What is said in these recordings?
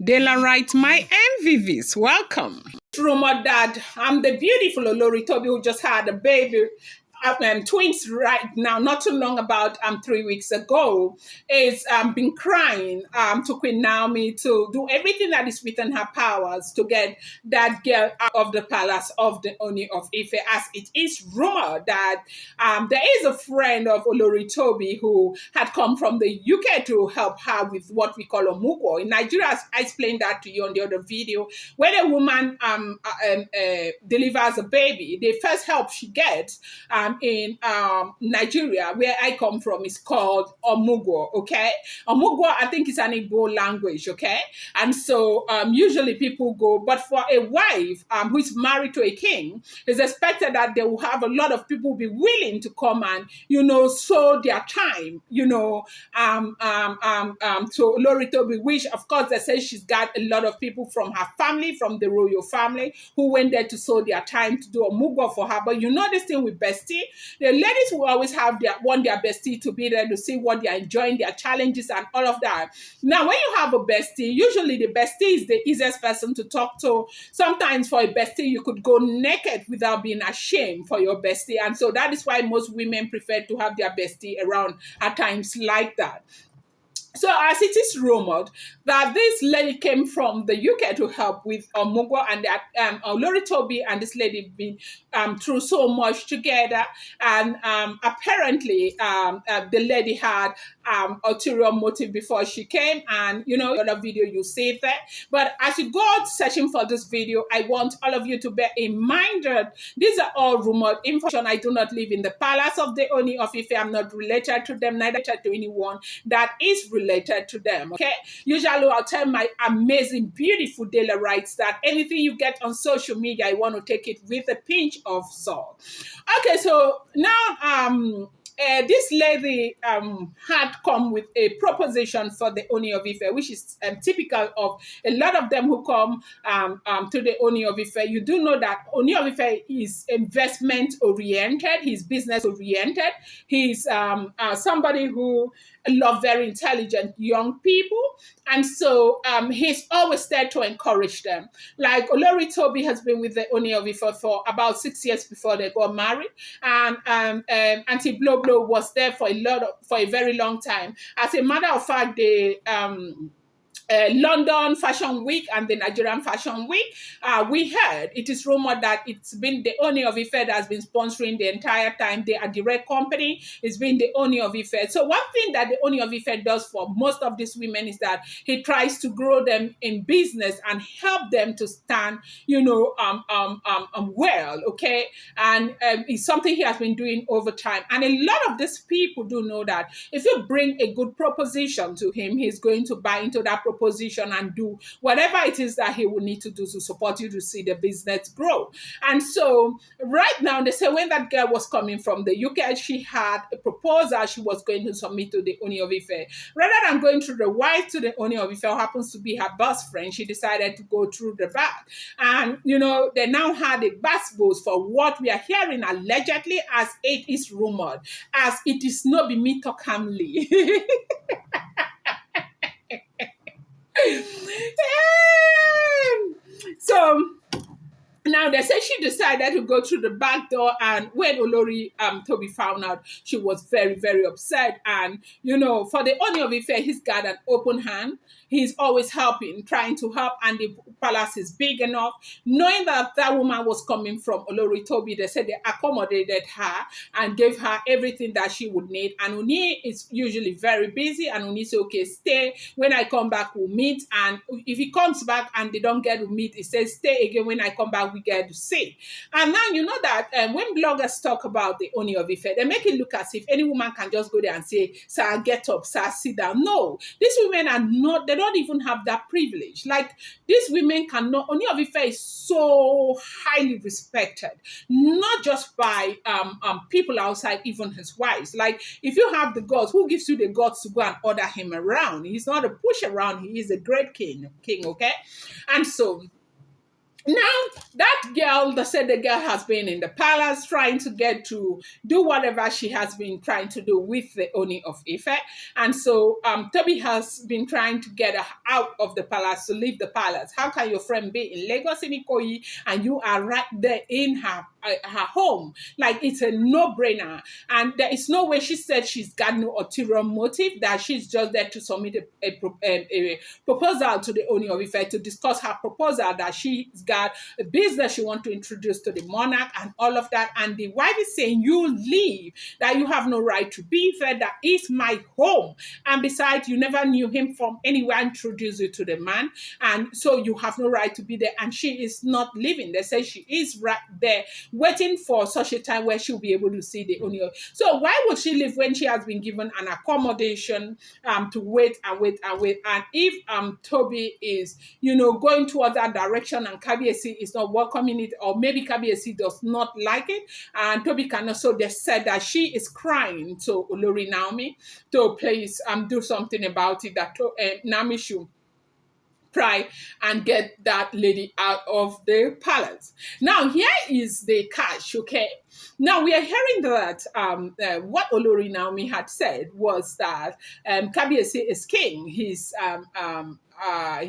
Daylight, my MVVs, welcome. Rumored that the beautiful Olori Tobi who just had a baby, twins right now, not too long about 3 weeks ago, is been crying to Queen Naomi to do everything that is within her powers to get that girl out of the palace of the Ooni of Ife, as it is rumored that there is a friend of Olori Tobi who had come from the UK to help her with what we call a mugo. In Nigeria, I explained that to you on the other video, when a woman delivers a baby, the first help she gets in Nigeria, where I come from, is called Omugo, okay? Omugo, I think, is an Igbo language, okay? And so usually people go, but for a wife who is married to a king, it's expected that they will have a lot of people be willing to come and, sow their time, to Lori Tobi, which, of course, they say she's got a lot of people from her family, from the royal family, who went there to sow their time to do a mugo for her. But this thing with bestie, the ladies will always want their bestie to be there to see what they're enjoying, their challenges and all of that. Now, when you have a bestie, usually the bestie is the easiest person to talk to. Sometimes for a bestie, you could go naked without being ashamed for your bestie. And so that is why most women prefer to have their bestie around at times like that. So, as it is rumored that this lady came from the UK to help with Omugo, and that Lori Tobi and this lady been through so much together, and apparently the lady had ulterior motive before she came, and the other video you see there. But as you go out searching for this video, I want all of you to bear in mind that these are all rumored information. I do not live in the palace of the Ooni of Ife. I'm not related to them, neither to anyone that is related to them. Okay, usually I'll tell my amazing, beautiful daily rights that anything you get on social media, I want to take it with a pinch of salt. Okay, so now this lady had come with a proposition for the Ooni of Ife, which is typical of a lot of them who come to the Ooni of Ife. You do know that Ooni of Ife is investment oriented, he's business oriented, he's somebody who love very intelligent young people, and so he's always there to encourage them. Like Olori Tobi has been with the Ooni of Ife for about 6 years before they got married, and Auntie Blow Blow was there for a very long time. As a matter of fact, the London Fashion Week and the Nigerian Fashion Week, we heard, it is rumored that it's been the Ooni of Ife that has been sponsoring the entire time. They are direct company. It's been the Ooni of Ife. So one thing that the Ooni of Ife does for most of these women is that he tries to grow them in business and help them to stand, well, okay? And it's something he has been doing over time. And a lot of these people do know that if you bring a good proposition to him, he's going to buy into that proposition and do whatever it is that he will need to do to support you to see the business grow. And so right now, they say when that girl was coming from the UK, she had a proposal she was going to submit to the Ooni of Ife. Rather than going through the wife to the Ooni of Ife, who happens to be her best friend, she decided to go through the back. And, they now had a bass boost for what we are hearing allegedly, as it is rumored, as it is not be me talk hamly. So now they say she decided to go through the back door, and when Olori Tobi found out, she was very, very upset. And for the Ooni of Ife, he's got an open hand. He's always helping, trying to help, and the palace is big enough. Knowing that that woman was coming from Olori Tobi, they said they accommodated her and gave her everything that she would need. And Ooni is usually very busy, and Ooni said, okay, stay. When I come back, we'll meet. And if he comes back and they don't get to meet, he says, stay again. When I come back, we get to see. And now you know that when bloggers talk about the Ooni of Ife, they make it look as if any woman can just go there and say, sir, get up, sir, sit down. No, these women are not, they don't even have that privilege. Like, these women cannot, Ooni of Ife is so highly respected, not just by people outside, even his wives. Like, if you have the guts, who gives you the guts to go and order him around? He's not a push around, he is a great king, okay? And so Now that girl, they said the girl has been in the palace trying to get to do whatever she has been trying to do with the Oni of Ife. And so Toby has been trying to get her out of the palace, to leave the palace. How can your friend be in Lagos in Ikoyi and you are right there in her home? Like, it's a no-brainer. And there is no way. She said she's got no ulterior motive, that she's just there to submit a proposal to the Ooni of Ife, to discuss her proposal, that she's got a business she wants to introduce to the monarch and all of that. And the wife is saying, you leave, that you have no right to be there, that is my home. And besides, you never knew him from anywhere, introduced you to the man. And so you have no right to be there. And she is not leaving. They say she is right there waiting for such a time where she'll be able to see the Ooni. So why would she leave when she has been given an accommodation to wait and wait and wait? And if Toby is, going towards that direction and Kabiesi is not welcoming it, or maybe Kabiesi does not like it, and Toby can also, they said that she is crying to Olori Naomi to please do something about it, that Naomi should try and get that lady out of the palace. Now, here is the catch, okay? Now, we are hearing that what Olori Naomi had said was that Kabiesi is king. He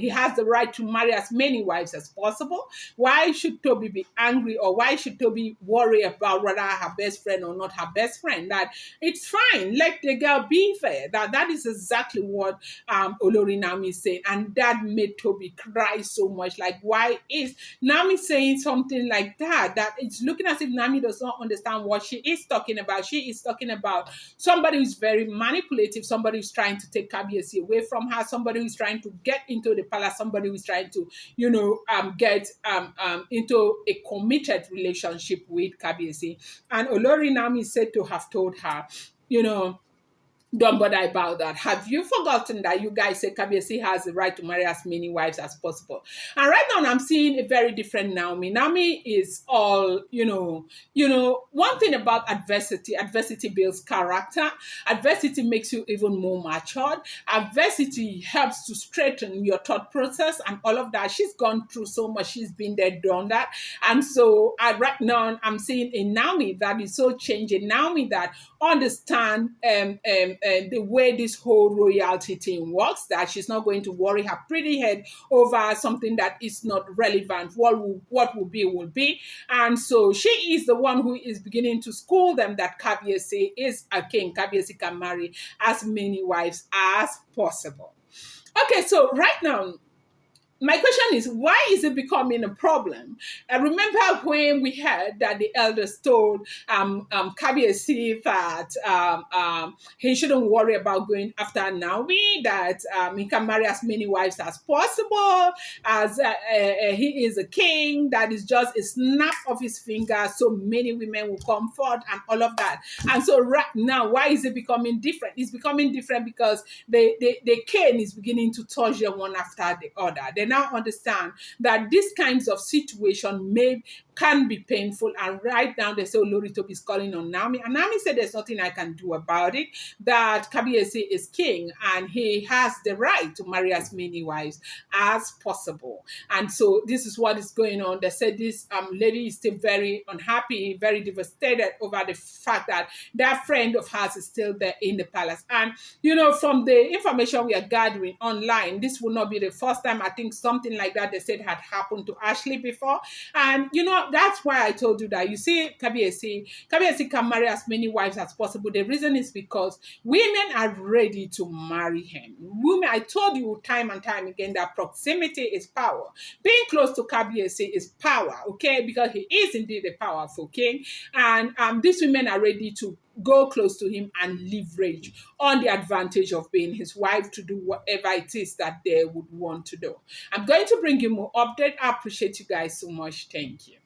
has the right to marry as many wives as possible. Why should Toby be angry, or why should Toby worry about whether her best friend or not her best friend? That it's fine, let the girl be fair. That is exactly what Olori Naomi is saying, and that made Toby cry so much. Like, why is Naomi saying something like that? That it's looking as if Naomi does not understand what she is talking about. She is talking about somebody who's very manipulative, somebody who's trying to take Kabiesi away from her, somebody who's trying to get into the palace, somebody who's trying to, get into a committed relationship with Kabiesi. And Olori Naomi said to have told her, don't bother about that. Have you forgotten that you guys say Kabiesi has the right to marry as many wives as possible? And right now I'm seeing a very different Naomi. Naomi is all, one thing about adversity builds character. Adversity makes you even more matured. Adversity helps to straighten your thought process and all of that. She's gone through so much. She's been there, done that. And so right now I'm seeing a Naomi that is so changing. Naomi that understand the way this whole royalty thing works, that she's not going to worry her pretty head over something that is not relevant. What will be, will be. And so she is the one who is beginning to school them that Kabiesi is a king. Kabiesi can marry as many wives as possible. Okay, so right now, my question is, why is it becoming a problem? I remember when we heard that the elders told Kabiesi that he shouldn't worry about going after Naomi, that he can marry as many wives as possible, as he is a king, that is just a snap of his finger, so many women will come forth and all of that. And so right now, why is it becoming different? It's becoming different because the king is beginning to torture one after the other. They now understand that these kinds of situation can be painful. And right now they say Olori Tobi is calling on Naomi. And Naomi said there's nothing I can do about it, that Kabiesi is king and he has the right to marry as many wives as possible. And so this is what is going on. They said this lady is still very unhappy, very devastated over the fact that that friend of hers is still there in the palace. And, from the information we are gathering online, this will not be the first time. I think something like that they said had happened to Ashley before. And, that's why I told you that, you see, Kabiesi can marry as many wives as possible. The reason is because women are ready to marry him. Women, I told you time and time again that proximity is power. Being close to Kabiesi is power, okay? Because he is indeed a powerful king. And these women are ready to go close to him and leverage on the advantage of being his wife to do whatever it is that they would want to do. I'm going to bring you more update. I appreciate you guys so much. Thank you.